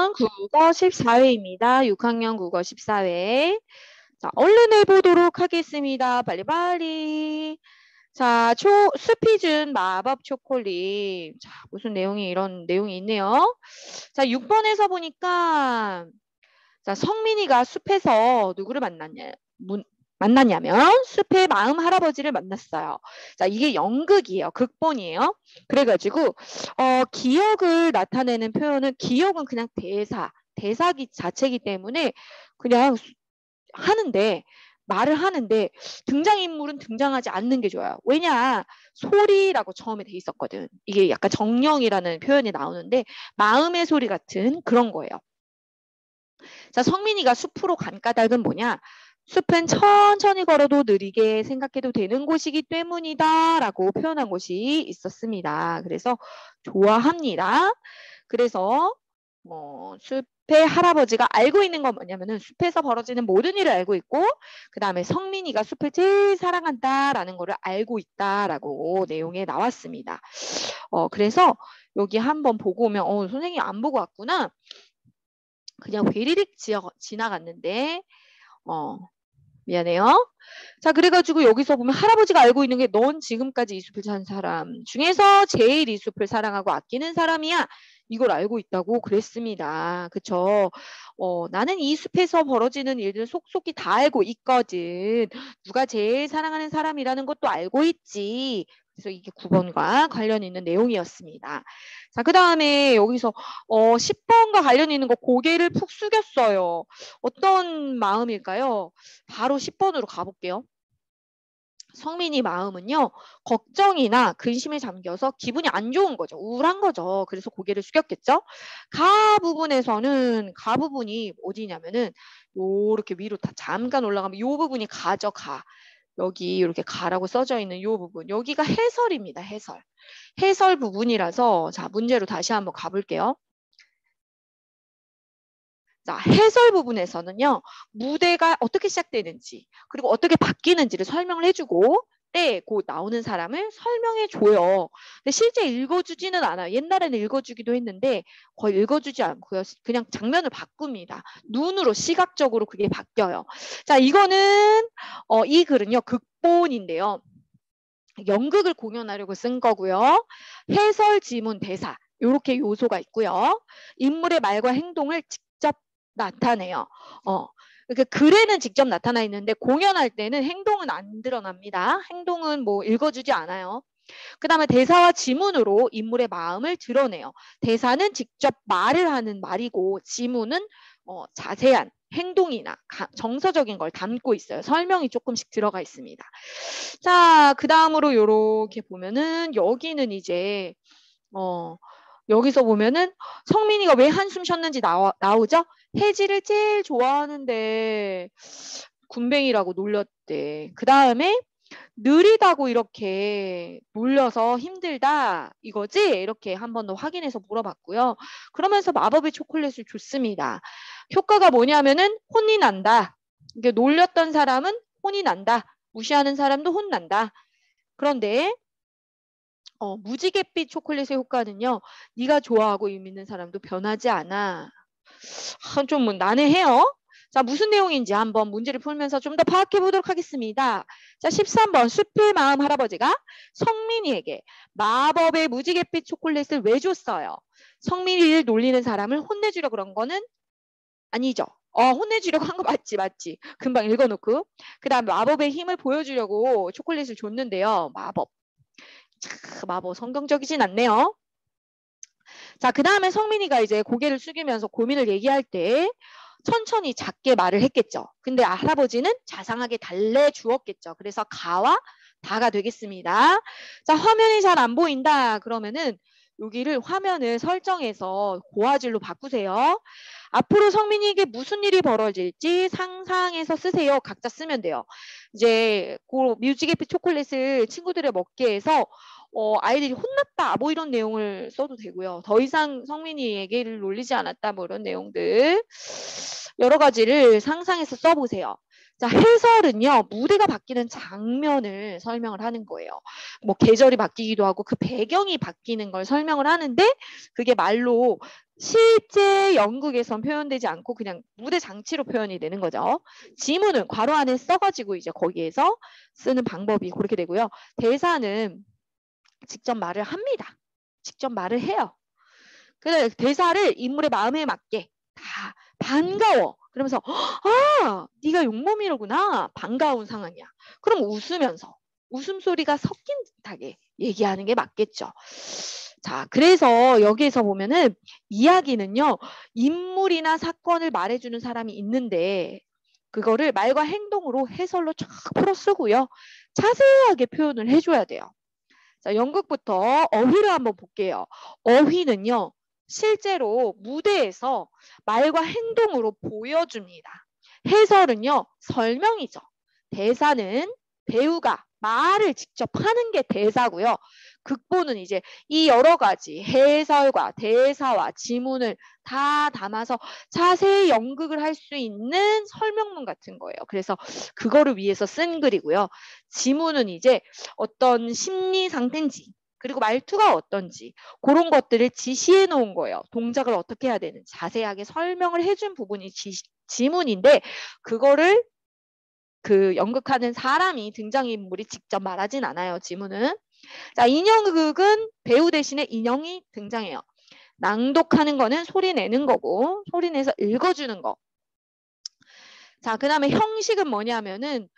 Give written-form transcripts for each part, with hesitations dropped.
6학년 국어 14회입니다. 6학년 국어 14회. 자, 얼른 해보도록 하겠습니다. 빨리빨리. 자, 숲이 준 마법 초콜릿. 자, 무슨 내용이 이런 내용이 있네요. 자, 6번에서 보니까 자, 성민이가 숲에서 누구를 만났냐면 숲의 마음 할아버지를 만났어요. 자, 이게 연극이에요. 극본이에요. 그래가지고 기억을 나타내는 표현은 기억은 그냥 대사기 자체이기 때문에 그냥 하는데 말을 하는데 등장인물은 등장하지 않는 게 좋아요. 왜냐? 소리라고 처음에 돼 있었거든. 이게 약간 정령이라는 표현이 나오는데 마음의 소리 같은 그런 거예요. 자, 성민이가 숲으로 간 까닭은 뭐냐? 숲은 천천히 걸어도 느리게 생각해도 되는 곳이기 때문이다 라고 표현한 곳이 있었습니다. 그래서 좋아합니다. 그래서 숲의 할아버지가 알고 있는 건 뭐냐면은 숲에서 벌어지는 모든 일을 알고 있고 그 다음에 성민이가 숲을 제일 사랑한다라는 거를 알고 있다라고 내용에 나왔습니다. 그래서 여기 한번 보고 오면 선생님이 안 보고 왔구나. 그냥 회리릭 지나갔는데 미안해요. 자, 그래가지고 여기서 보면 할아버지가 알고 있는 게 넌 지금까지 이 숲을 산 사람 중에서 제일 이 숲을 사랑하고 아끼는 사람이야. 이걸 알고 있다고 그랬습니다. 그쵸? 나는 이 숲에서 벌어지는 일들 속속히 다 알고 있거든. 누가 제일 사랑하는 사람이라는 것도 알고 있지. 그래서 이게 9번과 관련 있는 내용이었습니다. 자, 그 다음에 여기서 10번과 관련 있는 거 고개를 푹 숙였어요. 어떤 마음일까요? 바로 10번으로 가볼게요. 성민이 마음은요. 걱정이나 근심에 잠겨서 기분이 안 좋은 거죠. 우울한 거죠. 그래서 고개를 숙였겠죠. 가 부분이 어디냐면은 요렇게 위로 다 잠깐 올라가면 요 부분이 가죠. 가. 여기 이렇게 가라고 써져 있는 요 부분. 여기가 해설입니다. 해설. 해설 부분이라서 자, 문제로 다시 한번 가볼게요. 자, 해설 부분에서는요. 무대가 어떻게 시작되는지 그리고 어떻게 바뀌는지를 설명을 해주고 곧 나오는 사람을 설명해줘요. 근데 실제 읽어주지는 않아요. 옛날에는 읽어주기도 했는데 거의 읽어주지 않고요. 그냥 장면을 바꿉니다. 눈으로 시각적으로 그게 바뀌어요. 자, 이거는 이 글은요. 극본인데요. 연극을 공연하려고 쓴 거고요. 해설, 지문, 대사 이렇게 요소가 있고요. 인물의 말과 행동을 직접 나타내요. 그러니까 글에는 직접 나타나 있는데 공연할 때는 행동은 안 드러납니다. 행동은 뭐 읽어주지 않아요. 그 다음에 대사와 지문으로 인물의 마음을 드러내요. 대사는 직접 말을 하는 말이고 지문은 자세한 행동이나 정서적인 걸 담고 있어요. 설명이 조금씩 들어가 있습니다. 자, 그 다음으로 이렇게 보면은 여기는 이제 여기서 보면은 성민이가 왜 한숨 쉬었는지 나오죠? 혜지를 제일 좋아하는데 군뱅이라고 놀렸대. 그 다음에 느리다고 이렇게 놀려서 힘들다 이거지? 이렇게 한 번 더 확인해서 물어봤고요. 그러면서 마법의 초콜릿을 줬습니다. 효과가 뭐냐면은 혼이 난다. 이게 놀렸던 사람은 혼이 난다. 무시하는 사람도 혼난다. 그런데 무지갯빛 초콜릿의 효과는요. 네가 좋아하고 있는 사람도 변하지 않아. 좀 난해해요. 자, 무슨 내용인지 한번 문제를 풀면서 좀 더 파악해 보도록 하겠습니다. 자, 13번 숲의 마음 할아버지가 성민이에게 마법의 무지갯빛 초콜릿을 왜 줬어요? 성민이를 놀리는 사람을 혼내주려고 그런 거는 아니죠. 혼내주려고 한 거 맞지. 금방 읽어놓고. 그 다음 마법의 힘을 보여주려고 초콜릿을 줬는데요. 마법 성경적이진 않네요. 자, 그 다음에 성민이가 이제 고개를 숙이면서 고민을 얘기할 때 천천히 작게 말을 했겠죠. 근데 할아버지는 자상하게 달래주었겠죠. 그래서 가와 다가 되겠습니다. 자, 화면이 잘 안 보인다. 그러면은 여기를 화면을 설정해서 고화질로 바꾸세요. 앞으로 성민이에게 무슨 일이 벌어질지 상상해서 쓰세요. 각자 쓰면 돼요. 이제 그 뮤직에피 초콜릿을 친구들에 먹게 해서 아이들이 혼났다 뭐 이런 내용을 써도 되고요. 더 이상 성민이에게를 놀리지 않았다 뭐 이런 내용들 여러 가지를 상상해서 써보세요. 자, 해설은요. 무대가 바뀌는 장면을 설명을 하는 거예요. 뭐 계절이 바뀌기도 하고 그 배경이 바뀌는 걸 설명을 하는데 그게 말로 실제 연극에선 표현되지 않고 그냥 무대 장치로 표현이 되는 거죠. 지문은 괄호 안에 써가지고 이제 거기에서 쓰는 방법이 그렇게 되고요. 대사는 직접 말을 합니다. 직접 말을 해요. 그래서 대사를 인물의 마음에 맞게 다 반가워. 그러면서 아, 네가 용범이로구나. 반가운 상황이야. 그럼 웃으면서 웃음소리가 섞인 듯하게 얘기하는 게 맞겠죠. 자, 그래서 여기에서 보면은 이야기는요. 인물이나 사건을 말해주는 사람이 있는데 그거를 말과 행동으로 해설로 쫙 풀어 쓰고요. 자세하게 표현을 해줘야 돼요. 자, 연극부터 어휘를 한번 볼게요. 어휘는요. 실제로 무대에서 말과 행동으로 보여줍니다. 해설은요. 설명이죠. 대사는 배우가 말을 직접 하는 게 대사고요. 극본은 이제 이 여러 가지 해설과 대사와 지문을 다 담아서 자세히 연극을 할 수 있는 설명문 같은 거예요. 그래서 그거를 위해서 쓴 글이고요. 지문은 이제 어떤 심리 상태인지 그리고 말투가 어떤지 그런 것들을 지시해 놓은 거예요. 동작을 어떻게 해야 되는지 자세하게 설명을 해준 부분이 지문인데 그거를 그 연극하는 사람이 등장인물이 직접 말하진 않아요. 지문은. 자, 인형극은 배우 대신에 인형이 등장해요. 낭독하는 거는 소리 내는 거고 소리 내서 읽어주는 거. 자, 그 다음에 형식은 뭐냐면은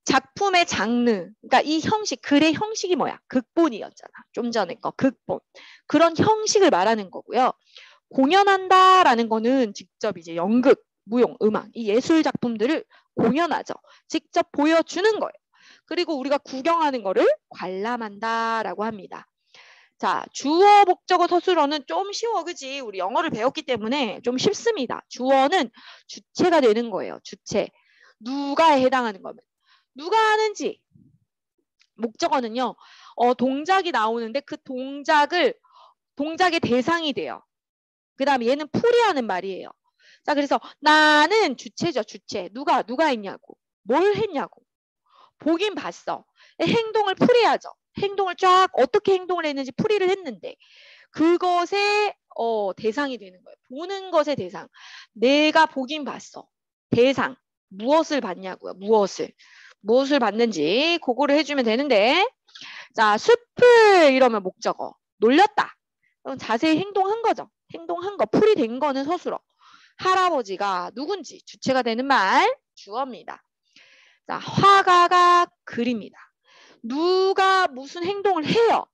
작품의 장르, 그러니까 이 형식, 글의 형식이 뭐야? 극본이었잖아. 좀 전에 거 극본. 그런 형식을 말하는 거고요. 공연한다라는 거는 직접 이제 연극, 무용, 음악, 이 예술 작품들을 공연하죠. 직접 보여주는 거예요. 그리고 우리가 구경하는 거를 관람한다라고 합니다. 자, 주어, 목적어, 서술어는 좀 쉬워, 그지? 우리 영어를 배웠기 때문에 좀 쉽습니다. 주어는 주체가 되는 거예요. 주체. 누가에 해당하는 거면. 누가 하는지. 목적어는요. 동작이 나오는데 그 동작의 대상이 돼요. 그 다음에 얘는 풀이하는 말이에요. 자, 그래서 나는 주체죠, 주체. 누가 했냐고. 뭘 했냐고. 보긴 봤어. 행동을 풀이하죠. 행동을 쫙 어떻게 행동을 했는지 풀이를 했는데 그것의 대상이 되는 거예요. 보는 것의 대상. 내가 보긴 봤어. 대상. 무엇을 봤냐고요. 무엇을 봤는지 그거를 해주면 되는데 자, 숲을 이러면 목적어. 놀렸다. 그럼 자세히 행동한 거죠. 행동한 거. 풀이 된 거는 서술어. 할아버지가 누군지 주체가 되는 말 주어입니다. 자, 화가가 그립니다. 누가 무슨 행동을 해요.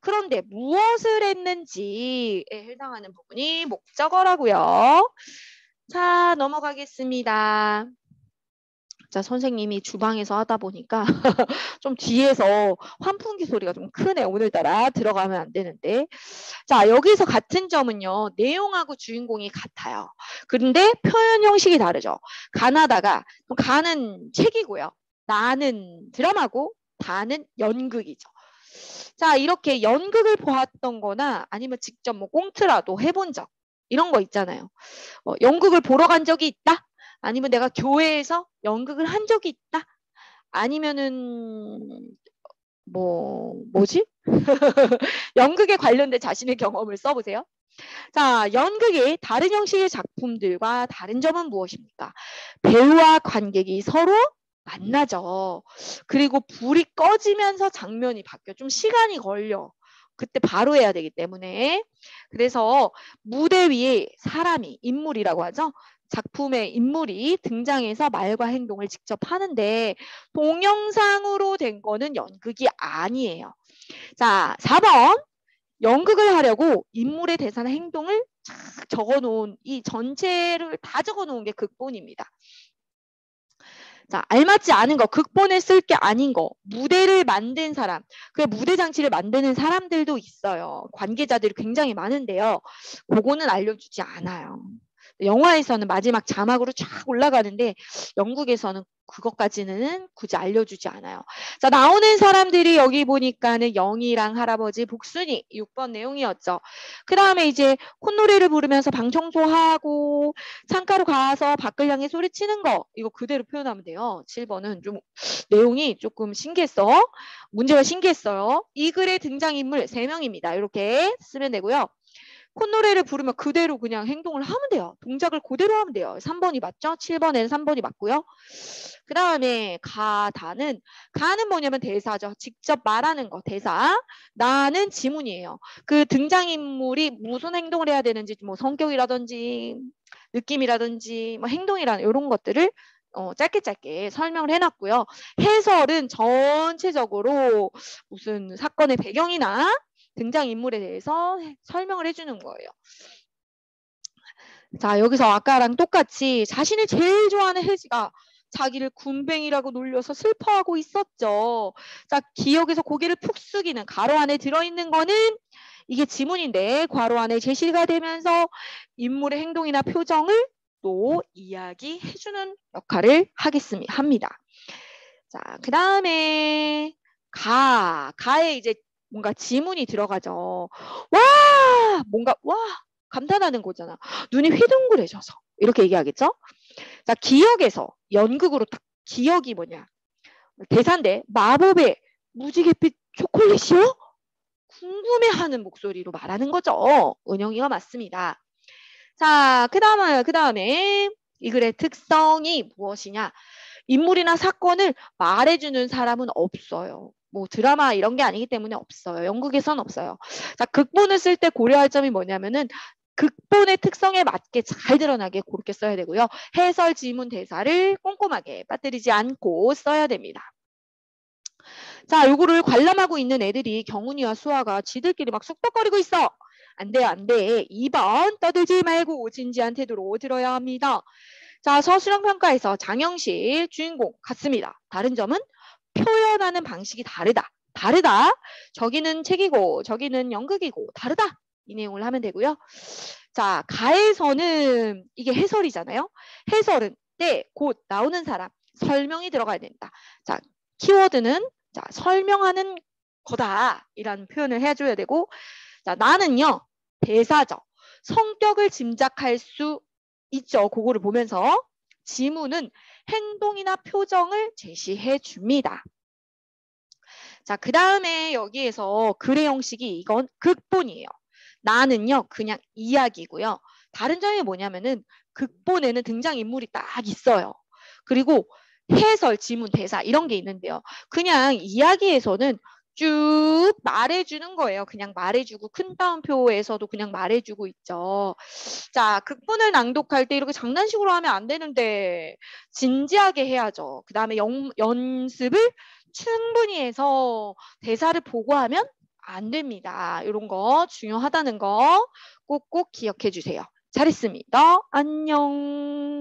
그런데 무엇을 했는지에 해당하는 부분이 목적어라고요. 자, 넘어가겠습니다. 자, 선생님이 주방에서 하다 보니까 좀 뒤에서 환풍기 소리가 좀 크네. 오늘따라 들어가면 안 되는데. 자, 여기서 같은 점은요. 내용하고 주인공이 같아요. 그런데 표현 형식이 다르죠. 가나다가 가는 책이고요. 나는 드라마고 다는 연극이죠. 자, 이렇게 연극을 보았던 거나 아니면 직접 뭐 꽁트라도 해본 적 이런 거 있잖아요. 연극을 보러 간 적이 있다? 아니면 내가 교회에서 연극을 한 적이 있다? 아니면은 뭐지? 연극에 관련된 자신의 경험을 써보세요. 자, 연극이 다른 형식의 작품들과 다른 점은 무엇입니까? 배우와 관객이 서로 만나죠. 그리고 불이 꺼지면서 장면이 바뀌어. 좀 시간이 걸려. 그때 바로 해야 되기 때문에. 그래서 무대 위에 사람이, 인물이라고 하죠. 작품의 인물이 등장해서 말과 행동을 직접 하는데 동영상으로 된 거는 연극이 아니에요. 자, 4번. 연극을 하려고 인물의 대사나 행동을 쫙 적어놓은 이 전체를 다 적어놓은 게 극본입니다. 자, 알맞지 않은 거, 극본에 쓸 게 아닌 거, 무대를 만든 사람, 그 무대 장치를 만드는 사람들도 있어요. 관계자들이 굉장히 많은데요. 그거는 알려주지 않아요. 영화에서는 마지막 자막으로 쫙 올라가는데 영국에서는 그것까지는 굳이 알려주지 않아요. 자, 나오는 사람들이 여기 보니까는 영희랑 할아버지, 복순이 6번 내용이었죠. 그 다음에 이제 콧노래를 부르면서 방 청소하고 창가로 가서 밖을 향해 소리치는 거 이거 그대로 표현하면 돼요. 7번은 좀 내용이 조금 신기했어. 문제가 신기했어요. 이 글의 등장인물 3명입니다. 이렇게 쓰면 되고요. 콧노래를 부르면 그대로 그냥 행동을 하면 돼요. 동작을 그대로 하면 돼요. 3번이 맞죠? 7번에는 3번이 맞고요. 그 다음에 가다는 뭐냐면 대사죠. 직접 말하는 거 대사. 나는 지문이에요. 그 등장인물이 무슨 행동을 해야 되는지 뭐 성격이라든지 느낌이라든지 뭐 행동이라는 이런 것들을 짧게 설명을 해놨고요. 해설은 전체적으로 무슨 사건의 배경이나 등장인물에 대해서 설명을 해주는 거예요. 자, 여기서 아까랑 똑같이 자신이 제일 좋아하는 혜지가 자기를 군뱅이라고 놀려서 슬퍼하고 있었죠. 자, 기억에서 고개를 푹 숙이는 가로 안에 들어있는 거는 이게 지문인데 괄호 안에 제시가 되면서 인물의 행동이나 표정을 또 이야기해주는 역할을 합니다. 자, 그 다음에 가에 이제 뭔가 지문이 들어가죠. 와 감탄하는 거잖아. 눈이 휘둥그레져서 이렇게 얘기하겠죠. 자, 기억에서 연극으로 딱 기억이 뭐냐. 대사인데 마법의 무지갯빛 초콜릿이요? 궁금해하는 목소리로 말하는 거죠. 은영이가 맞습니다. 자, 그 다음에 이 글의 특성이 무엇이냐. 인물이나 사건을 말해주는 사람은 없어요. 뭐 드라마 이런 게 아니기 때문에 없어요. 연극에선 없어요. 자, 극본을 쓸 때 고려할 점이 뭐냐면은 극본의 특성에 맞게 잘 드러나게 그렇게 써야 되고요. 해설, 지문, 대사를 꼼꼼하게 빠뜨리지 않고 써야 됩니다. 자, 요거를 관람하고 있는 애들이 경훈이와 수아가 지들끼리 막 쑥덕거리고 있어. 안 돼, 안 돼. 2번 떠들지 말고 진지한 태도로 들어야 합니다. 자, 서술형 평가에서 장영실 주인공 같습니다. 다른 점은 표현하는 방식이 다르다. 저기는 책이고 저기는 연극이고 다르다. 이 내용을 하면 되고요. 자, 가에서는 이게 해설이잖아요. 해설은 때 곧 나오는 사람 설명이 들어가야 된다. 자, 키워드는 자, 설명하는 거다. 이라는 표현을 해줘야 되고, 자, 나는요, 대사죠. 성격을 짐작할 수 있죠. 그거를 보면서 지문은 행동이나 표정을 제시해 줍니다. 자, 그 다음에 여기에서 글의 형식이 이건 극본이에요. 나는요, 그냥 이야기고요. 다른 점이 뭐냐면은 극본에는 등장인물이 딱 있어요. 그리고 해설, 지문, 대사 이런 게 있는데요. 그냥 이야기에서는 쭉 말해주는 거예요. 그냥 말해주고 큰 따옴표에서도 그냥 말해주고 있죠. 자, 극본을 낭독할 때 이렇게 장난식으로 하면 안 되는데 진지하게 해야죠. 그 다음에 연습을 충분히 해서 대사를 보고 하면 안 됩니다. 이런 거 중요하다는 거 꼭꼭 기억해 주세요. 잘했습니다. 안녕.